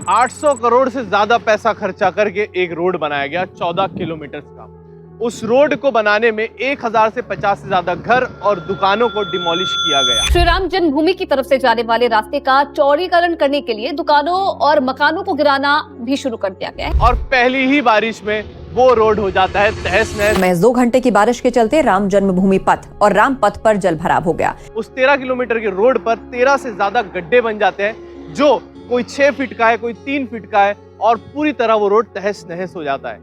800 करोड़ से ज्यादा पैसा खर्चा करके एक रोड बनाया गया 14 किलोमीटर का। उस रोड को बनाने में 1000 से 50 से ज्यादा घर और दुकानों को डिमोलिश किया गया। श्री राम जन्मभूमि की तरफ से जाने वाले रास्ते का चौड़ीकरण करने के लिए दुकानों और मकानों को गिराना भी शुरू कर दिया गया है। और पहली ही बारिश में वो रोड हो जाता है तहस नहस। महज 2 घंटे की बारिश के चलते राम जन्मभूमि पथ और राम पथ पर जल भराव हो गया। उस 13 किलोमीटर के रोड पर 13 से ज्यादा गड्ढे बन जाते हैं, जो कोई 6 फीट का है, कोई 3 फीट का है, और पूरी तरह वो रोड तहस नहस हो जाता है।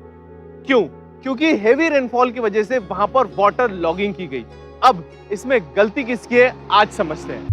क्यों? क्योंकि हेवी रेनफॉल की वजह से वहां पर वाटर लॉगिंग की गई। अब इसमें गलती किसकी है, आज समझते हैं।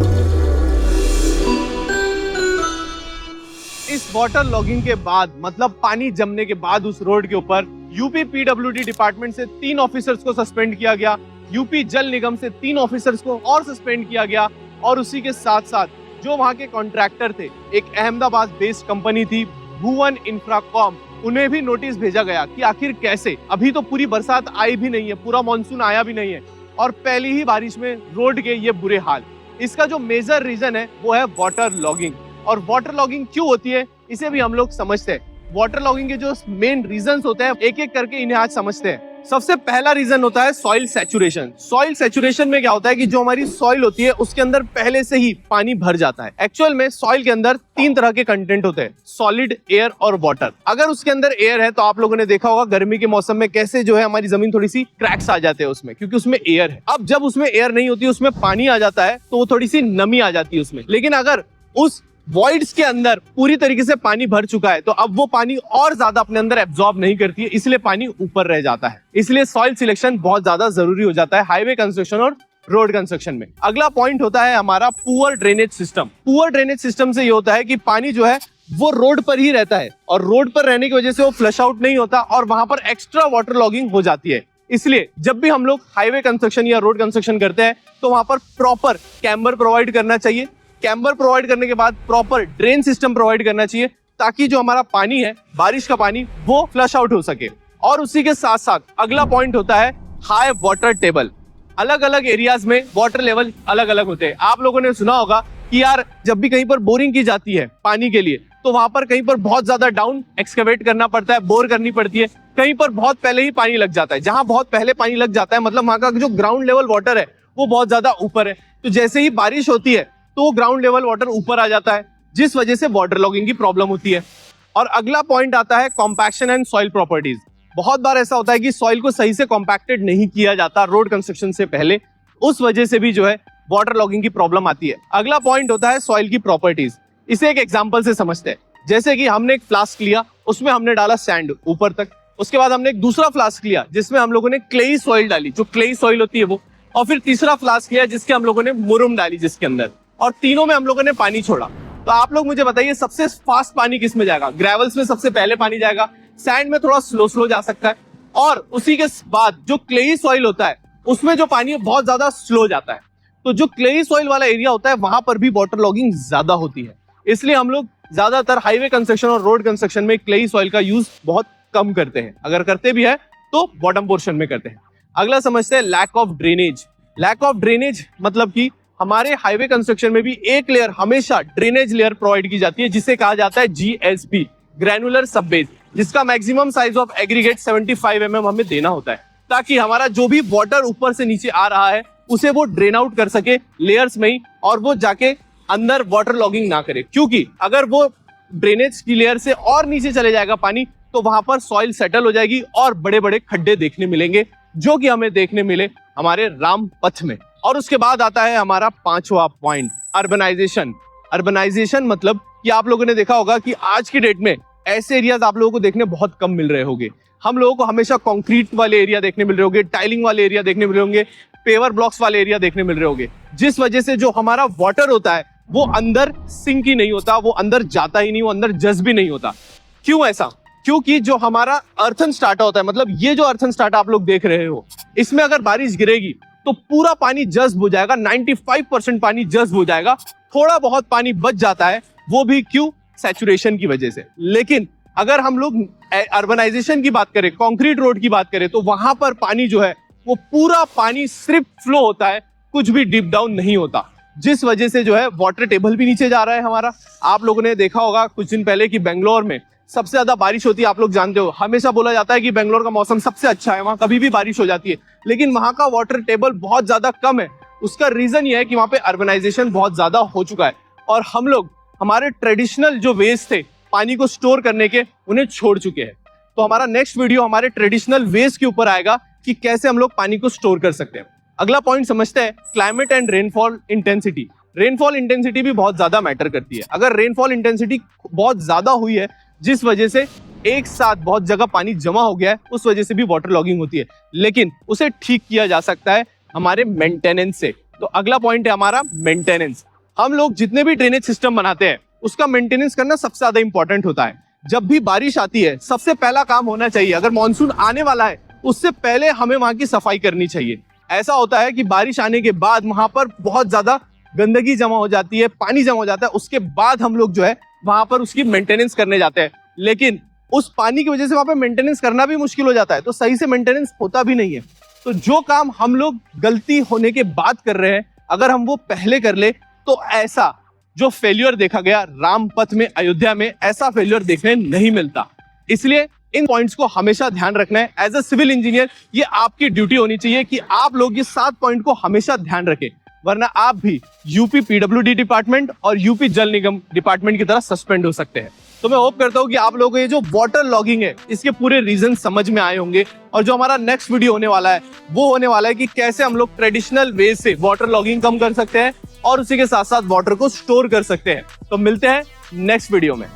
इस वाटर लॉगिंग के बाद, मतलब पानी जमने के बाद, उस रोड के ऊपर यूपी पीडब्ल्यूडी डिपार्टमेंट से 3 ऑफिसर्स को सस्पेंड किया गया, यूपी जल निगम से 3 ऑफिसर्स को और सस्पेंड किया गया, और उसी के साथ साथ जो वहां के कॉन्ट्रैक्टर थे, एक अहमदाबाद बेस्ड कंपनी थी भुवन इंफ्राकॉम, उन्हें भी नोटिस भेजा गया कि आखिर कैसे, अभी तो पूरी बरसात आई भी नहीं है, पूरा मानसून आया भी नहीं है, और पहली ही बारिश में रोड के ये बुरे हाल। इसका जो मेजर रीजन है वो है वाटर लॉगिंग। और वाटर लॉगिंग क्यों होती है इसे भी हम लोग समझते हैं। वाटर लॉगिंग के जो मेन रीजंस होते हैं, एक एक करके इन्हें आज समझते हैं। सबसे पहला रीजन होता है सॉइल सैचुरेशन। सॉइल सैचुरेशन में क्या होता है कि जो हमारी सॉइल होती है उसके अंदर पहले से ही पानी भर जाता है। एक्चुअल में सॉइल के अंदर 3 तरह के कंटेंट होते हैं, सॉलिड, एयर और वाटर। अगर उसके अंदर एयर है तो आप लोगों ने देखा होगा गर्मी के मौसम में कैसे जो है हमारी जमीन थोड़ी सी क्रैक्स आ जाते हैं उसमें, क्योंकि उसमें एयर है। अब जब उसमें एयर नहीं होती, उसमें पानी आ जाता है, तो वो थोड़ी सी नमी आ जाती है उसमें। लेकिन अगर उस वॉइड्स के अंदर पूरी तरीके से पानी भर चुका है तो अब वो पानी और ज्यादा अपने अंदर एब्जॉर्ब नहीं करती है, इसलिए पानी ऊपर रह जाता है। इसलिए सॉइल सिलेक्शन बहुत ज्यादा जरूरी हो जाता है हाईवे कंस्ट्रक्शन और रोड कंस्ट्रक्शन में। अगला पॉइंट होता है हमारा poor drainage system. Poor drainage system से ये होता है कि पानी जो है वो रोड पर ही रहता है, और रोड पर रहने की वजह से वो फ्लश आउट नहीं होता और वहां पर एक्स्ट्रा वाटर लॉगिंग हो जाती है। इसलिए जब भी हम लोग हाईवे कंस्ट्रक्शन या रोड कंस्ट्रक्शन करते हैं तो वहां पर प्रॉपर कैम्बर प्रोवाइड करना चाहिए। कैम्बर प्रोवाइड करने के बाद प्रॉपर ड्रेन सिस्टम प्रोवाइड करना चाहिए, ताकि जो हमारा पानी है, बारिश का पानी, वो फ्लश आउट हो सके। और उसी के साथ साथ अगला पॉइंट होता है हाई वाटर टेबल। अलग अलग एरियाज में वाटर लेवल अलग अलग होते हैं। आप लोगों ने सुना होगा कि यार जब भी कहीं पर बोरिंग की जाती है पानी के लिए, तो वहां पर कहीं पर बहुत ज्यादा डाउन एक्सकेवेट करना पड़ता है, बोर करनी पड़ती है। कहीं पर बहुत पहले ही पानी लग जाता है। जहां बहुत पहले पानी लग जाता है मतलब वहां का जो ग्राउंड लेवल वाटर है वो बहुत ज्यादा ऊपर है, तो जैसे ही बारिश होती है तो ग्राउंड लेवल वाटर ऊपर आ जाता है, जिस वजह से वाटर लॉगिंग की प्रॉब्लम होती है। और अगला पॉइंट आता है कॉम्पैक्शन एंड सॉइल प्रॉपर्टीज। बहुत बार ऐसा होता है कि सॉइल को सही से कॉम्पैक्टेड नहीं किया जाता रोड कंस्ट्रक्शन से पहले, उस वजह से भी जो है वाटर लॉगिंग की प्रॉब्लम आती है। अगला पॉइंट होता है सॉइल की प्रॉपर्टीज। इसे एक एग्जाम्पल से समझते हैं। जैसे कि हमने एक फ्लास्क लिया, उसमें हमने डाला सैंड ऊपर तक, उसके बाद हमने एक दूसरा फ्लास्क लिया जिसमें हम लोगों ने क्लेई सॉइल डाली, जो क्लेई सॉइल होती है वो, और फिर तीसरा फ्लास्क लिया जिसके हम लोगों ने मुरुम डाली जिसके अंदर, और तीनों में हम लोगों ने पानी छोड़ा। तो आप लोग मुझे बताइए सबसे फास्ट पानी किस में जाएगा? ग्रेवल्स में सबसे पहले पानी जाएगा, सैंड में थोड़ा स्लो स्लो जा सकता है, और उसी के बाद जो क्लेई सॉइल होता है उसमें जो पानी है बहुत ज्यादा स्लो जाता है। तो जो क्लेई सॉइल वाला एरिया होता है वहां पर भी वाटर लॉगिंग ज्यादा होती है। इसलिए हम लोग ज्यादातर हाईवे कंस्ट्रक्शन और रोड कंस्ट्रक्शन में क्लेई सॉइल का यूज बहुत कम करते हैं। अगर करते भी है तो बॉटम पोर्शन में करते हैं। अगला समझते हैं lack of drainage. Lack of drainage मतलब कि हमारे हाईवे कंस्ट्रक्शन में भी एक लेयर हमेशा ड्रेनेज लेयर प्रोवाइड की जाती है, जिसे कहा जाता है GSB, ग्रैनुलर सबबेस, जिसका maximum size of aggregate 75 mm हमें देना होता है, ताकि हमारा जो भी वाटर ऊपर से नीचे आ रहा है उसे वो ड्रेन आउट कर सके लेयर्स में ही, और वो जाके अंदर वाटर लॉगिंग ना करे। क्योंकि अगर वो ड्रेनेज की लेयर से और नीचे चले जाएगा पानी, तो वहां पर सॉइल सेटल हो जाएगी और बड़े बड़े खड्डे देखने मिलेंगे, जो कि हमें देखने मिले हमारे राम पथ में। और उसके बाद आता है हमारा 5वां पॉइंट, अर्बनाइजेशन। अर्बनाइजेशन मतलब कि आप लोगों ने देखा होगा कि आज की डेट में ऐसे एरियाज आप लोगों को देखने बहुत कम मिल रहे होंगे। हम लोगों को हमेशा कंक्रीट वाले एरिया देखने मिल रहे होंगे, टाइलिंग वाले एरिया देखने मिल रहे होंगे, पेवर ब्लॉक्स वाले एरिया देखने मिल रहे होंगे, जिस वजह से जो हमारा वाटर होता है वो अंदर सिंक ही नहीं होता, वो अंदर जाता ही नहीं, वो अंदर जज भी नहीं होता। क्यों ऐसा? क्योंकि जो हमारा अर्थन स्टार्टा होता है, मतलब ये जो अर्थन स्टार्टा आप लोग देख रहे हो, इसमें अगर बारिश गिरेगी तो पूरा पानी जज्ब हो जाएगा, 95% पानी जज्ब हो जाएगा। थोड़ा बहुत पानी बच जाता है, वो भी क्यों? सैचुरेशन की वजह से। लेकिन अगर हम लोग अर्बनाइजेशन की बात करें, कंक्रीट रोड की बात करें, तो वहां पर पानी जो है वो पूरा पानी सिर्फ फ्लो होता है, कुछ भी डीप डाउन नहीं होता। जिस वजह से जो है वाटर टेबल भी नीचे जा रहा है हमारा। आप लोगों ने देखा होगा कुछ दिन पहले कि बेंगलोर में सबसे ज्यादा बारिश होती है, आप लोग जानते हो। हमेशा बोला जाता है कि बेंगलोर का मौसम सबसे अच्छा है, वहां कभी भी बारिश हो जाती है, लेकिन वहां का वाटर टेबल बहुत ज्यादा कम है। उसका रीजन ये है कि वहां पे अर्बनाइजेशन बहुत ज्यादा हो चुका है और हम लोग हमारे ट्रेडिशनल जो वेज थे पानी को स्टोर करने के, उन्हें छोड़ चुके हैं। तो हमारा नेक्स्ट वीडियो हमारे ट्रेडिशनल वेज के ऊपर आएगा कि कैसे हम लोग पानी को स्टोर कर सकते हैं। अगला पॉइंट समझते हैं, climate and rainfall intensity. Rainfall intensity भी बहुत ज्यादा मैटर करती है। अगर रेनफॉल इंटेंसिटी बहुत ज्यादा हुई है जिस वजह से एक साथ बहुत जगह पानी जमा हो गया है, उस वजह से भी वाटर लॉगिंग होती है, लेकिन उसे ठीक किया जा सकता है हमारे मेंटेनेंस से। तो अगला पॉइंट है हमारा मेंटेनेंस। हम लोग जितने भी ड्रेनेज सिस्टम बनाते हैं उसका मेंटेनेंस करना सबसे ज्यादा इंपॉर्टेंट होता है। जब भी बारिश आती है सबसे पहला काम होना चाहिए, अगर मानसून आने वाला है उससे पहले हमें वहां की सफाई करनी चाहिए। ऐसा होता है कि बारिश आने के बाद वहां पर बहुत ज्यादा गंदगी जमा हो जाती है, पानी जमा हो जाता है, उसके बाद हम लोग जो है वहां पर उसकी मेंटेनेंस करने जाते हैं, लेकिन उस पानी की वजह से वहां पर मेंटेनेंस करना भी मुश्किल हो जाता है, तो सही से मेंटेनेंस होता भी नहीं है। तो जो काम हम लोग गलती होने के बाद कर रहे हैं, अगर हम वो पहले कर ले तो ऐसा जो फेल्यूर देखा गया रामपथ में, अयोध्या में, ऐसा फेल्यूर देखने नहीं मिलता। इसलिए इन पॉइंट्स को हमेशा ध्यान रखना है। एज अ सिविल इंजीनियर ये आपकी ड्यूटी होनी चाहिए कि आप लोग ये 7 पॉइंट को हमेशा ध्यान रखें, वरना आप भी यूपी पीडब्ल्यूडी डिपार्टमेंट और यूपी जल निगम डिपार्टमेंट की तरह सस्पेंड हो सकते हैं। तो मैं होप करता हूं कि आप लोगों को ये जो वाटर लॉगिंग है इसके पूरे रीजन समझ में आए होंगे, और जो हमारा नेक्स्ट वीडियो होने वाला है वो होने वाला है कि कैसे हम लोग ट्रेडिशनल वे से वाटर लॉगिंग कम कर सकते हैं और उसी के साथ साथ वाटर को स्टोर कर सकते हैं। तो मिलते हैं नेक्स्ट वीडियो में।